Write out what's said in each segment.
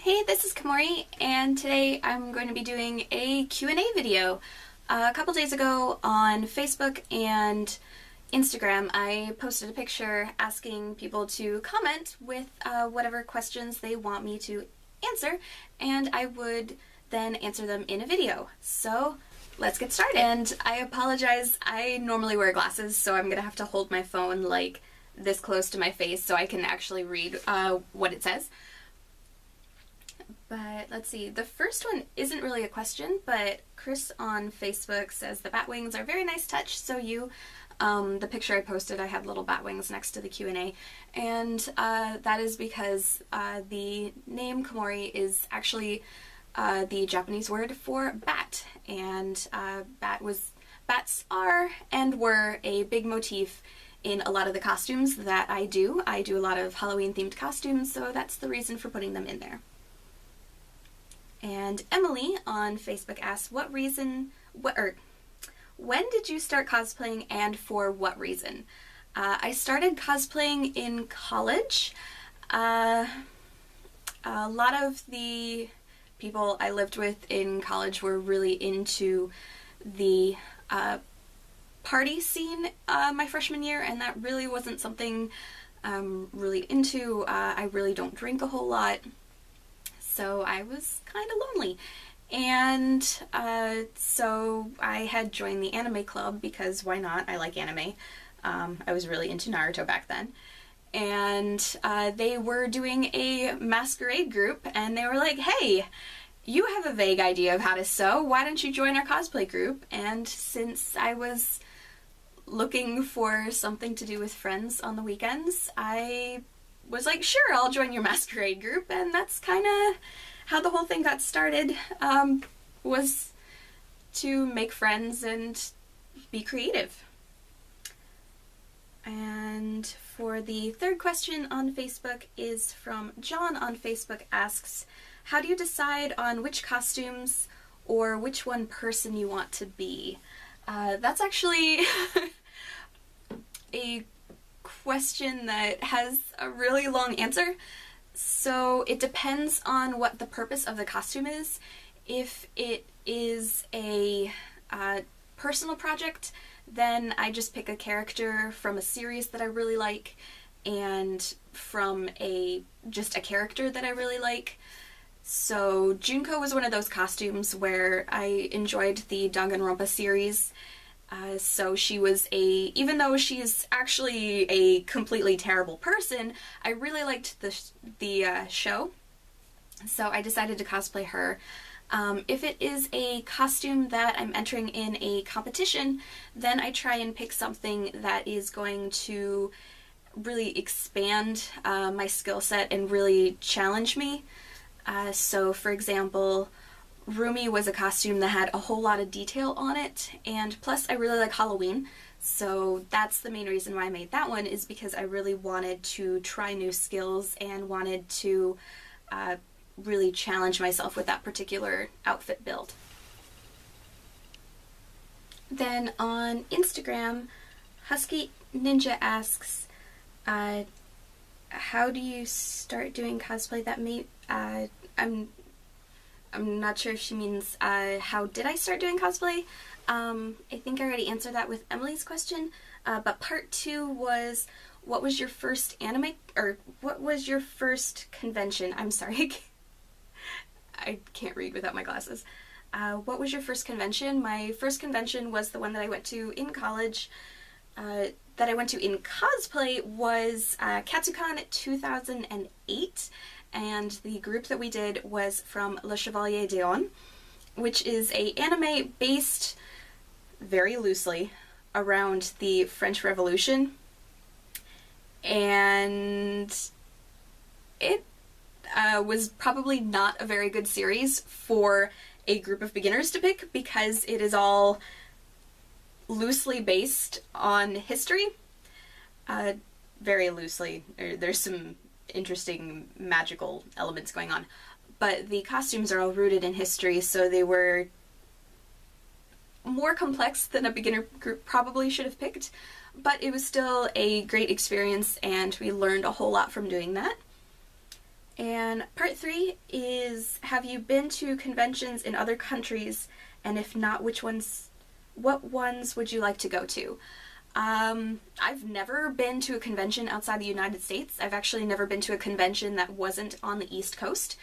Hey, this is Kamori, and today I'm going to be doing a Q&A video. A couple days ago on Facebook and Instagram, I posted a picture asking people to comment with whatever questions they want me to answer, and I would then answer them in a video. So let's get started. And I apologize, I normally wear glasses, so I'm gonna have to hold my phone like this close to my face so I can actually read what it says. But let's see, the first one isn't really a question, but Chris on Facebook says the bat wings are very nice touch, so you. The picture I posted, I had little bat wings next to the Q&A, and that is because the name Komori is actually the Japanese word for bat, and bats are and were a big motif in a lot of the costumes that I do. I do a lot of Halloween themed costumes, so that's the reason for putting them in there. And Emily on Facebook asks, when did you start cosplaying and for what reason? I started cosplaying in college. A lot of the people I lived with in college were really into the party scene my freshman year, and that really wasn't something I'm really into. I really don't drink a whole lot, so I was kind of lonely. And so I had joined the anime club because why not? I like anime. I was really into Naruto back then. And they were doing a masquerade group, and they were like, hey, you have a vague idea of how to sew, why don't you join our cosplay group? And since I was looking for something to do with friends on the weekends, I was like, sure, I'll join your masquerade group, and that's kind of how the whole thing got started, was to make friends and be creative. And for the third question on Facebook is from John on Facebook, asks, how do you decide on which costumes or which one person you want to be? That's actually a question that has a really long answer. So it depends on what the purpose of the costume is. If it is a personal project, then I just pick a character from a series that I really like and from just a character that I really like. So Junko was one of those costumes where I enjoyed the Danganronpa series. So she was even though she's actually a completely terrible person, I really liked the show, so I decided to cosplay her. If it is a costume that I'm entering in a competition, then I try and pick something that is going to really expand my skill set and really challenge me. So for example, Rumi was a costume that had a whole lot of detail on it, and plus I really like Halloween, so that's the main reason why I made that one, is because I really wanted to try new skills and wanted to really challenge myself with that particular outfit build. Then on Instagram, Husky Ninja asks, how do you start doing cosplay? I'm not sure if she means how did I start doing cosplay. I think I already answered that with Emily's question, but part 2 was, what was your first what was your first convention? I'm sorry, I can't read without my glasses. What was your first convention? My first convention was the one that I went to in college. That I went to in cosplay was Katsucon 2008. And the group that we did was from Le Chevalier d'Eon, which is an anime based very loosely around the French Revolution. And it was probably not a very good series for a group of beginners to pick, because it is all loosely based on history. Very loosely. There's some interesting magical elements going on, but the costumes are all rooted in history, so they were more complex than a beginner group probably should have picked, but it was still a great experience and we learned a whole lot from doing that. And part 3 is, have you been to conventions in other countries, and if not, what ones would you like to go to? I've never been to a convention outside the United States. I've actually never been to a convention that wasn't on the East Coast.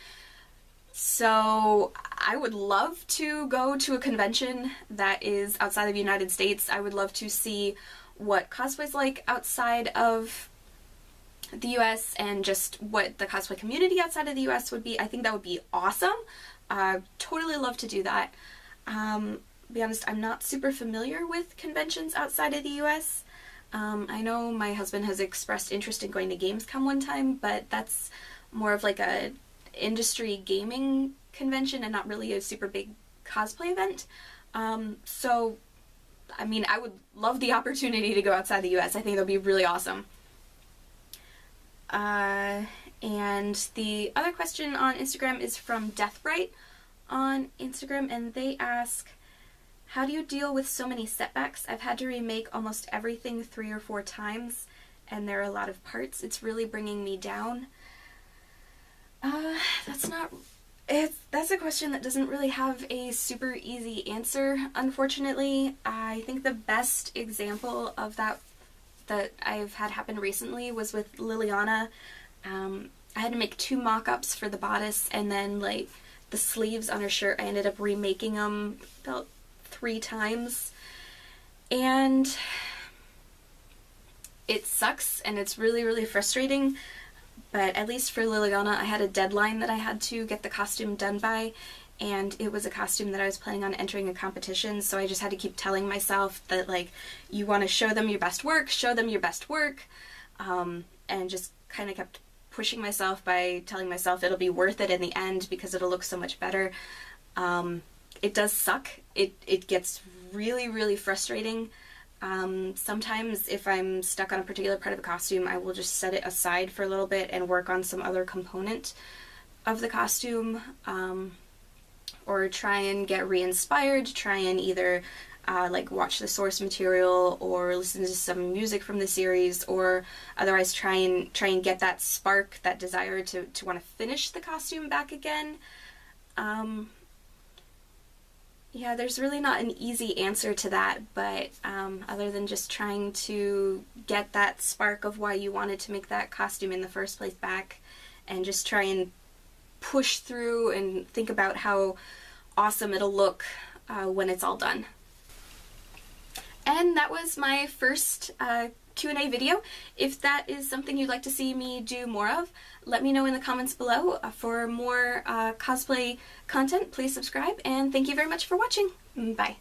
So I would love to go to a convention that is outside of the United States. I would love to see what cosplay's like outside of the US and just what the cosplay community outside of the US would be. I think that would be awesome. Totally love to do that. Be honest, I'm not super familiar with conventions outside of the US. I know my husband has expressed interest in going to Gamescom one time, but that's more of like a industry gaming convention and not really a super big cosplay event. So, I mean, I would love the opportunity to go outside the US. I think that would be really awesome. And the other question on Instagram is from Deathbright on Instagram, and they ask, how do you deal with so many setbacks? I've had to remake almost everything 3 or 4 times, and there are a lot of parts. It's really bringing me down. That's a question that doesn't really have a super easy answer, unfortunately. I think the best example of that I've had happen recently was with Liliana. I had to make 2 mock-ups for the bodice, and then like the sleeves on her shirt, I ended up remaking them about 3 times, and it sucks and it's really, really frustrating. But at least for Liliana, I had a deadline that I had to get the costume done by, and it was a costume that I was planning on entering a competition, so I just had to keep telling myself that, like, you want to show them your best work, and just kind of kept pushing myself by telling myself it'll be worth it in the end because it'll look so much better. It does suck. It gets really, really frustrating. Sometimes if I'm stuck on a particular part of a costume, I will just set it aside for a little bit and work on some other component of the costume, or try and get re-inspired, try and either like watch the source material or listen to some music from the series, or otherwise try and get that spark, that desire to want to finish the costume back again. Yeah, there's really not an easy answer to that, but other than just trying to get that spark of why you wanted to make that costume in the first place back, and just try and push through and think about how awesome it'll look when it's all done. And that was my first Q&A video. If that is something you'd like to see me do more of, let me know in the comments below. For more cosplay content, please subscribe, and thank you very much for watching. Bye.